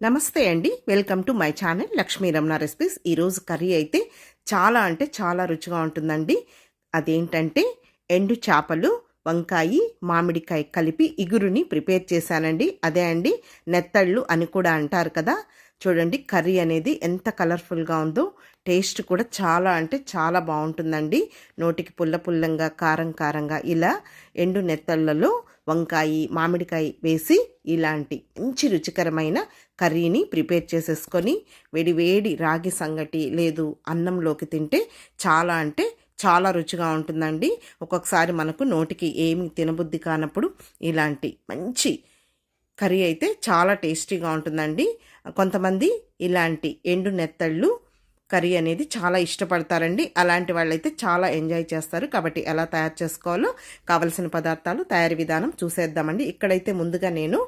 నమస్తే అండి, welcome to my channel Lakshmi Ramana recipes. ఈరోజు కర్రీ అయితే చాలా అంటే చాలా రుచిగా ఉంటుందండి. అదేంటంటే ఎండు చేపలు, వంకాయ, మామిడికాయ కలిపి ఇగురుని ప్రిపేర్ చేశానండి. అదే అండి నెత్తళ్ళు అని కూడా అంటారు కదా. చూడండి కర్రీ అనేది ఎంత కలర్ఫుల్గా ఉందో, టేస్ట్ కూడా చాలా అంటే చాలా బాగుంటుందండి. నోటికి పుల్ల పుల్లంగా, కారం కారంగా ఇలా ఎండు నెత్తళ్ళలో వంకాయ, మామిడికాయ వేసి ఇలాంటి మంచి రుచికరమైన కర్రీని ప్రిపేర్ చేసేసుకొని వేడి వేడి రాగి సంగటి లేదు అన్నంలోకి తింటే చాలా అంటే చాలా రుచిగా ఉంటుందండి. ఒక్కొక్కసారి మనకు నోటికి ఏమి తినబుద్ధి కానప్పుడు ఇలాంటి మంచి కర్రీ అయితే చాలా టేస్టీగా ఉంటుందండి. కొంతమంది ఇలాంటి ఎండు నెత్తళ్ళు కర్రీ అనేది చాలా ఇష్టపడతారండి. అలాంటి వాళ్ళైతే చాలా ఎంజాయ్ చేస్తారు. కాబట్టి ఎలా తయారు చేసుకోవాలో కావలసిన పదార్థాలు, తయారీ విధానం చూసేద్దామండి. ఇక్కడైతే ముందుగా నేను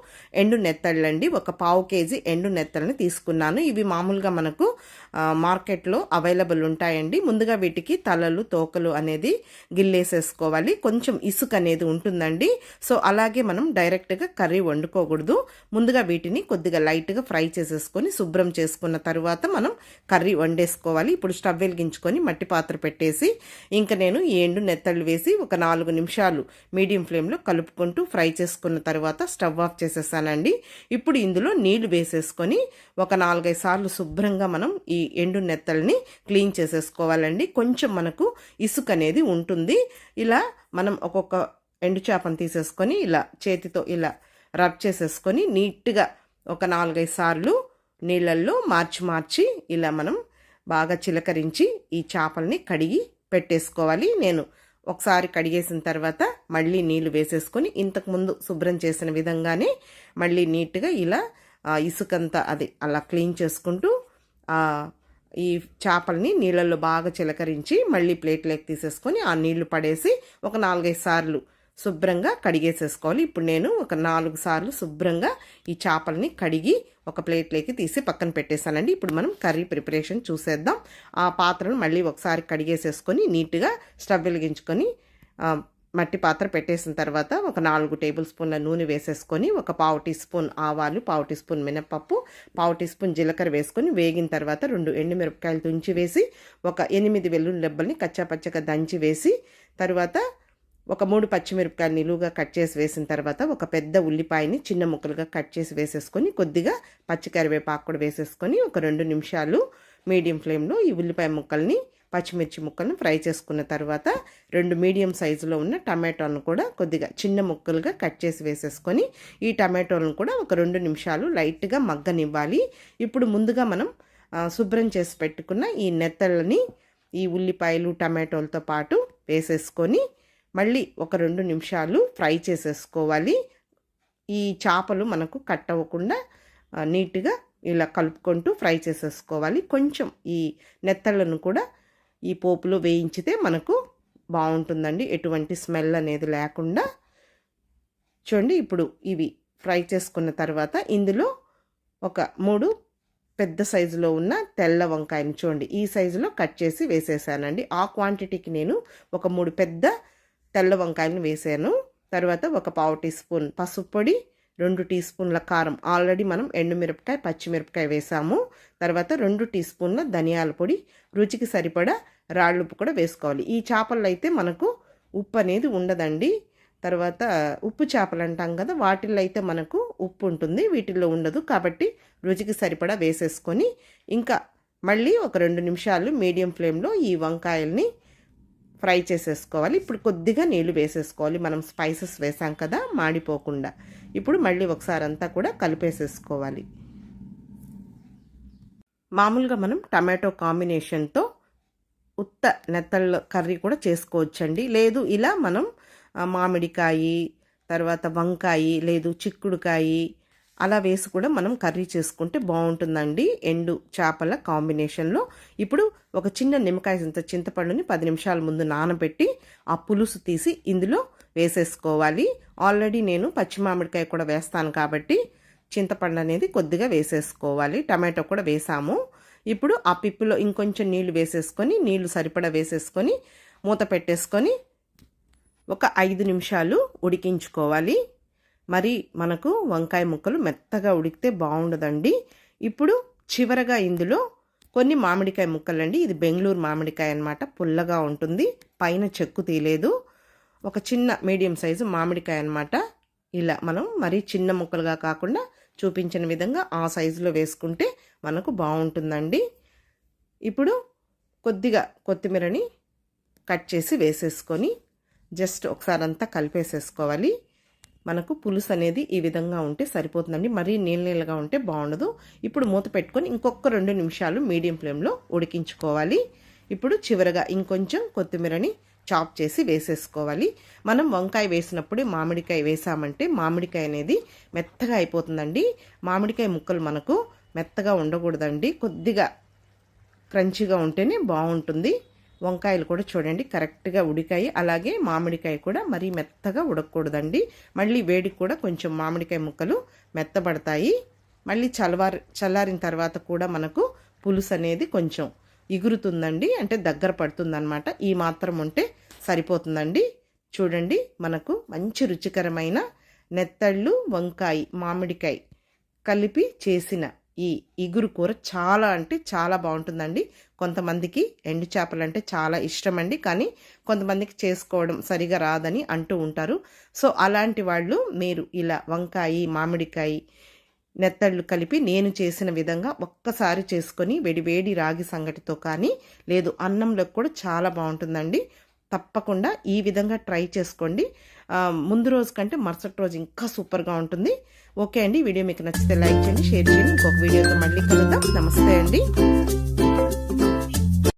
ఎండు నెత్తళ్ళండి, ఒక పావు కేజీ ఎండు నెత్తళ్ళని తీసుకున్నాను. ఇవి మామూలుగా మనకు మార్కెట్లో అవైలబుల్ ఉంటాయండి. ముందుగా వీటికి తలలు, తోకలు అనేది గిల్లేసేసుకోవాలి. కొంచెం ఇసుక అనేది ఉంటుందండి. సో అలాగే మనం డైరెక్ట్గా కర్రీ వండుకోకూడదు. ముందుగా వీటిని కొద్దిగా లైట్గా ఫ్రై చేసేసుకొని శుభ్రం చేసుకున్న తర్వాత మనం కర్రీ వండేసుకోవాలి. ఇప్పుడు స్టవ్ వెలిగించుకొని మట్టి పాత్ర పెట్టేసి ఇంకా నేను ఈ ఎండు నెత్తళ్ళు వేసి ఒక 4 నిమిషాలు మీడియం ఫ్లేమ్లో కలుపుకుంటూ ఫ్రై చేసుకున్న తర్వాత స్టవ్ ఆఫ్ చేసేసానండి. ఇప్పుడు ఇందులో నీళ్లు వేసేసుకొని ఒక 4-5 సార్లు శుభ్రంగా మనం ఈ ఎండు నెత్తల్ని క్లీన్ చేసేసుకోవాలండి. కొంచెం మనకు ఇసుక అనేది ఉంటుంది. ఇలా మనం ఒక్కొక్క ఎండు చేపను తీసేసుకొని ఇలా చేతితో ఇలా రబ్ చేసేసుకొని నీట్గా ఒక 4-5 సార్లు నీళ్ళల్లో మార్చి ఇలా మనం బాగా చిలకరించి ఈ చేపల్ని కడిగి పెట్టేసుకోవాలి. నేను ఒకసారి కడిగేసిన తర్వాత మళ్ళీ నీళ్లు వేసేసుకొని ఇంతకుముందు శుభ్రం చేసిన విధంగానే మళ్ళీ నీట్గా ఇలా ఇసుకంతా అది అలా క్లీన్ చేసుకుంటూ ఈ చేపల్ని నీళ్ళల్లో బాగా చిలకరించి మళ్ళీ ప్లేట్లోకి తీసేసుకొని ఆ నీళ్లు పడేసి ఒక 4-5 సార్లు శుభ్రంగా కడిగేసేసుకోవాలి. ఇప్పుడు నేను ఒక 4 సార్లు శుభ్రంగా ఈ చేపల్ని కడిగి ఒక ప్లేట్లోకి తీసి పక్కన పెట్టేశానండి. ఇప్పుడు మనం కర్రీ ప్రిపరేషన్ చూసేద్దాం. ఆ పాత్రను మళ్ళీ ఒకసారి కడిగేసేసుకొని నీట్గా స్టవ్ వెలిగించుకొని మట్టి పాత్ర పెట్టేసిన తర్వాత ఒక 4 టేబుల్ స్పూన్ల నూనె వేసేసుకొని ఒక పావు టీ స్పూన్ ఆవాలు, పావు టీ స్పూన్ మినపప్పు, పావు టీ స్పూన్ జీలకర్ర వేసుకొని వేగిన తర్వాత 2 ఎండుమిరపకాయలు తుంచి వేసి ఒక 8 వెల్లుల్లి రెబ్బల్ని కచ్చాపచ్చగా దంచి వేసి తర్వాత ఒక 3 పచ్చిమిరపకాయలు నిలువుగా కట్ చేసి వేసిన తర్వాత ఒక పెద్ద ఉల్లిపాయని చిన్న ముక్కలుగా కట్ చేసి వేసేసుకొని కొద్దిగా పచ్చి కరివేపాకు కూడా వేసేసుకొని ఒక 2 నిమిషాలు మీడియం ఫ్లేమ్లో ఈ ఉల్లిపాయ ముక్కల్ని, పచ్చిమిర్చి ముక్కలను ఫ్రై చేసుకున్న తర్వాత 2 మీడియం సైజులో ఉన్న టమాటోలను కూడా కొద్దిగా చిన్న ముక్కలుగా కట్ చేసి వేసేసుకొని ఈ టమాటోలను కూడా ఒక 2 నిమిషాలు లైట్గా మగ్గనివ్వాలి. ఇప్పుడు ముందుగా మనం శుభ్రం చేసి పెట్టుకున్న ఈ నెత్తళ్ళని ఈ ఉల్లిపాయలు టమాటోలతో పాటు వేసేసుకొని మళ్ళీ ఒక 2 నిమిషాలు ఫ్రై చేసేసుకోవాలి. ఈ చేపలు మనకు కట్ అవ్వకుండా నీట్గా ఇలా కలుపుకుంటూ ఫ్రై చేసేసుకోవాలి. కొంచెం ఈ నెత్తళ్ళను కూడా ఈ పోపులో వేయించితే మనకు బాగుంటుందండి, ఎటువంటి స్మెల్ అనేది లేకుండా. చూడండి ఇప్పుడు ఇవి ఫ్రై చేసుకున్న తర్వాత ఇందులో ఒక 3 పెద్ద సైజులో ఉన్న తెల్ల వంకాయని చూడండి ఈ సైజులో కట్ చేసి వేసేసానండి. ఆ క్వాంటిటీకి నేను ఒక 3 పెద్ద తెల్ల వంకాయలను వేసాను. తర్వాత ఒక పావు టీ స్పూన్ పసుపు పొడి, 2 టీ స్పూన్ల కారం, ఆల్రెడీ మనం ఎండుమిరపకాయ, పచ్చిమిరపకాయ వేసాము. తర్వాత 2 టీ స్పూన్ల ధనియాల పొడి, రుచికి సరిపడా రాళ్ళుప్పు కూడా వేసుకోవాలి. ఈ చేపల్లో అయితే మనకు ఉప్పు అనేది ఉండదండి. తర్వాత ఉప్పు చేపలు అంటాం కదా, వాటిల్లో అయితే మనకు ఉప్పు ఉంటుంది, వీటిల్లో ఉండదు. కాబట్టి రుచికి సరిపడా వేసేసుకొని ఇంకా మళ్ళీ ఒక 2 నిమిషాలు మీడియం ఫ్లేమ్లో ఈ వంకాయల్ని ఫ్రై చేసేసుకోవాలి. ఇప్పుడు కొద్దిగా నీళ్లు వేసేసుకోవాలి, మనం స్పైసెస్ వేసాం కదా మాడిపోకుండా. ఇప్పుడు మళ్ళీ ఒకసారి అంతా కూడా కలిపేసేసుకోవాలి. మామూలుగా మనం టమాటో కాంబినేషన్తో ఉత్త నెత్తళ్ళ కర్రీ కూడా చేసుకోవచ్చండి. లేదు ఇలా మనం మామిడికాయ, తర్వాత వంకాయ, లేదు చిక్కుడుకాయ అలా వేసి కూడా మనం కర్రీ చేసుకుంటే బాగుంటుందండి ఎండు చేపల కాంబినేషన్లో. ఇప్పుడు ఒక చిన్న నిమ్మకాయ చింతపండుని 10 నిమిషాల ముందు నానబెట్టి ఆ పులుసు తీసి ఇందులో వేసేసుకోవాలి. ఆల్రెడీ నేను పచ్చి మామిడికాయ కూడా వేస్తాను కాబట్టి చింతపండు అనేది కొద్దిగా వేసేసుకోవాలి. టమాటో కూడా వేసాము. ఇప్పుడు ఆ పిప్పులో ఇంకొంచెం నీళ్లు వేసేసుకొని, నీళ్లు సరిపడా వేసేసుకొని మూత పెట్టేసుకొని ఒక 5 నిమిషాలు ఉడికించుకోవాలి. మరి మనకు వంకాయ ముక్కలు మెత్తగా ఉడికితే బాగుండదండి. ఇప్పుడు చివరగా ఇందులో కొన్ని మామిడికాయ ముక్కలండి. ఇది బెంగళూరు మామిడికాయ అన్నమాట. పుల్లగా ఉంటుంది, పైన చెక్కు తీయలేదు. ఒక చిన్న మీడియం సైజు మామిడికాయ అన్నమాట. ఇలా మనం మరీ చిన్న ముక్కలుగా కాకుండా చూపించిన విధంగా ఆ సైజులో వేసుకుంటే మనకు బాగుంటుందండి. ఇప్పుడు కొద్దిగా కొత్తిమీరని కట్ చేసి వేసేసుకొని జస్ట్ ఒకసారి అంతా కలిపేసేసుకోవాలి. మనకు పులుసు అనేది ఈ విధంగా ఉంటే సరిపోతుందండి. మరీ నీళ్ళగా ఉంటే బాగుండదు. ఇప్పుడు మూత పెట్టుకొని ఇంకొక 2 నిమిషాలు మీడియం ఫ్లేమ్లో ఉడికించుకోవాలి. ఇప్పుడు చివరగా ఇంకొంచెం కొత్తిమీరని చాప్ చేసి వేసేసుకోవాలి. మనం వంకాయ వేసినప్పుడే మామిడికాయ వేసామంటే మామిడికాయ అనేది మెత్తగా అయిపోతుందండి. మామిడికాయ ముక్కలు మనకు మెత్తగా ఉండకూడదండి, కొద్దిగా క్రంచీగా ఉంటేనే బాగుంటుంది. వంకాయలు కూడా చూడండి కరెక్ట్గా ఉడికాయి. అలాగే మామిడికాయ కూడా మరీ మెత్తగా ఉడకకూడదండి. మళ్ళీ వేడికి కూడా కొంచెం మామిడికాయ ముక్కలు మెత్తబడతాయి. మళ్ళీ చల్లారిన తర్వాత కూడా మనకు పులుసు అనేది కొంచెం ఎగురుతుందండి, అంటే దగ్గర పడుతుందన్నమాట. ఈ మాత్రం ఉంటే సరిపోతుందండి. చూడండి మనకు మంచి రుచికరమైన నెత్తళ్ళు వంకాయ మామిడికాయ కలిపి చేసిన ఈ ఇగురు కూర చాలా అంటే చాలా బాగుంటుందండి. కొంతమందికి ఎండు చేపలు అంటే చాలా ఇష్టమండి, కానీ కొంతమందికి చేసుకోవడం సరిగా రాదని అంటూ ఉంటారు. సో అలాంటి వాళ్ళు మీరు ఇలా వంకాయ మామిడికాయ నెత్తళ్ళు కలిపి నేను చేసిన విధంగా ఒక్కసారి చేసుకొని వేడి రాగి సంగటితో కానీ లేదు అన్నంలోకి కూడా చాలా బాగుంటుందండి. తప్పకుండా ఈ విధంగా ట్రై చేసుకోండి. ముందు రోజు కంటే మరుసటి రోజు ఇంకా సూపర్గా ఉంటుంది. ఓకే అండి, వీడియో మీకు నచ్చితే లైక్ చేయండి, షేర్ చేయండి. ఇంకొక వీడియోతో మళ్ళీ కలుద్దాం. నమస్తే అండి.